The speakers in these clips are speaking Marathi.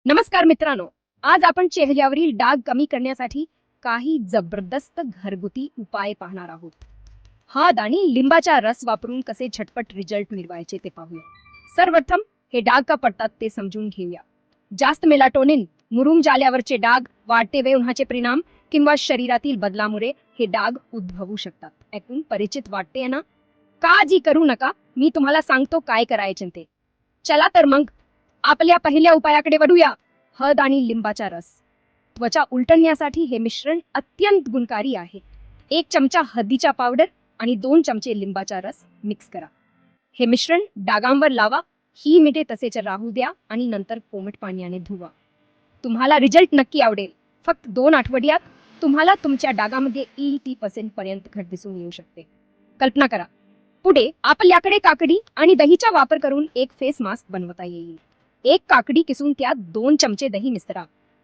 नमस्कार मित्रांनो, आज आपण चेहऱ्यावरील डाग कमी करण्यासाठी काही जबरदस्त घरगुती उपाय पाहणार आहोत. हळद आणि लिंबाचा रस वापरून कसे झटपट रिझल्ट मिळवायचे ते पाहूया. सर्वप्रथम हे डाग का पडतात ते समजून घेऊया. जास्त मेलाटोनिन, मुरुम जाल्यावरचे डाग, वाढते वेळ उन्हाचे परिणाम किंवा शरीरातील बदलामुळे हे डाग उद्भवू शकतात. ऐकून परिचित वाटते ना? काळजी करू नका, मी तुम्हाला सांगतो काय करायचे ते. चला तर मग आपल्या पहिल्या उपायाकडे वळूया. हळद आणि लिंबाचा रस. त्वचा उलटण्यासाठी हे मिश्रण अत्यंत गुणकारी आहे. 1 चमचा हळदीचा पावडर आणि 2 चमचे लिंबाचा रस मिक्स करा. हे मिश्रण डागांवर लावा. ही मिनिटे तसेच राहू द्या आणि नंतर कोमट पाण्याने धुवा. तुम्हाला रिझल्ट नक्की आवडेल. फक्त 2 आठवड्यात तुम्हाला तुमच्या डागामध्ये 80% पर्यंत घट दिसून येऊ शकते. कल्पना करा. पुढे आपल्याकडे काकडी आणि दहीचा वापर करून एक फेस मास्क बनवता येईल. 1 काकडी किसून त्यात 2 चमचे दही मिसळा.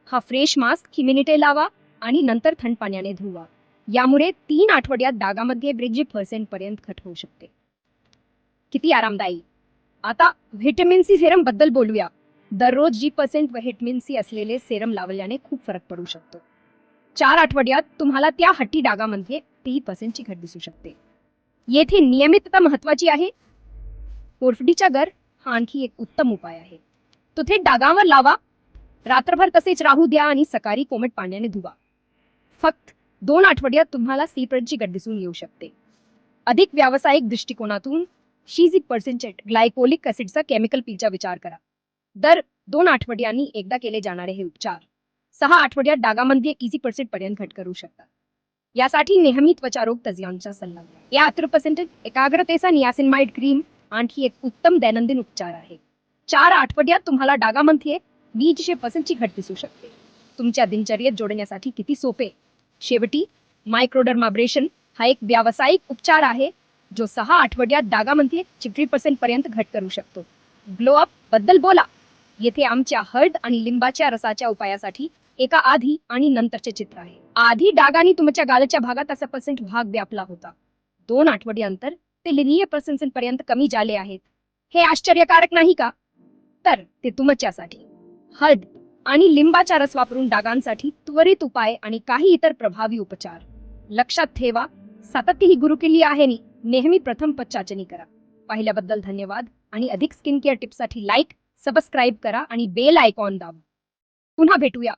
हा फ्रेश मास्क ही मिनिटे लावा आणि नंतर थंड पाण्याने धुवा. यामुळे 3 आठवड्यात डागामध्ये 80% पर्यंत घट होऊ शकते. किती आरामदायी. आता व्हिटॅमिन सी सेरम बद्दल बोलूया. दररोज 10% व्हिटॅमिन सी असलेले सेरम लावल्याने खूप फरक पडू शकतो. 4 आठवड्यात तुम्हाला त्या हट्टी डागामध्ये 30% ची घट दिसू शकते. येथे नियमितता महत्वाची आहे. कोरफडीचा गर हा आणखी एक उत्तम उपाय आहे. तो थेट डागांवर लावा. रात्रभर तसेच राहू द्या आणि सकाळी कोमट पाण्याने धुवा. फक्त 2 आठवड्यात तुम्हाला 30% घट दिसून येऊ शकते. अधिक व्यावसायिक दृष्टिकोनातून 60% ग्लायकोलिक ऍसिडचा केमिकल पीचा विचार करा. दर 2 आठवड्यांनी एकदा केले जाणारे हे उपचार 6 आठवड्यात डागामध्ये 80% पर्यंत घट करू शकतात. यासाठी नेहमी त्वचारोग तज्ज्ञांचा सल्ला घ्या. या 30% एकाग्रतेचा नियासिनमाइड क्रीम आणखी एक उत्तम दैनंदिन उपचार आहे. 4 आठवड्यात तुम्हाला डागामध्ये 20% ची घट दिसू शकते. तुमच्या दिनचर्येत जोडण्यासाठी किती सोपे. शेवटी मायक्रोडर्माब्रेशन हा एक व्यावसायिक उपचार आहे जो 6 आठवड्यात डागामध्ये 50% पर्यंत घट करू शकतो. ग्लो अप बद्दल बोला. येथे आमच्या हळद आणि लिंबाच्या रसाच्या उपायासाठी एका आधी आणि नंतरचे चित्र आहे. आधी डागांनी तुमच्या गालाच्या भागात असा पर्सेंट भाग व्यापला होता. 2 आठवड्यांतर ते लिनियर पर्सेंट पर्यंत कमी झाले आहेत. हे आश्चर्यकारक नाही का? तर ते तुमच्यासाठी. हळद आणि लिंबाचा रस वापरून डागांसाठी त्वरित उपाय आणि काही इतर प्रभावी उपचार. लक्षात ठेवा, सातत्य ही गुरु केली आहे. नेहमी प्रथम चाचणी करा. पाहिल्याबद्दल धन्यवाद आणि अधिक स्किन केअर टिप्ससाठी लाईक, सबस्क्राईब करा आणि बेल आयकॉन दाबा. पुन्हा भेटूया.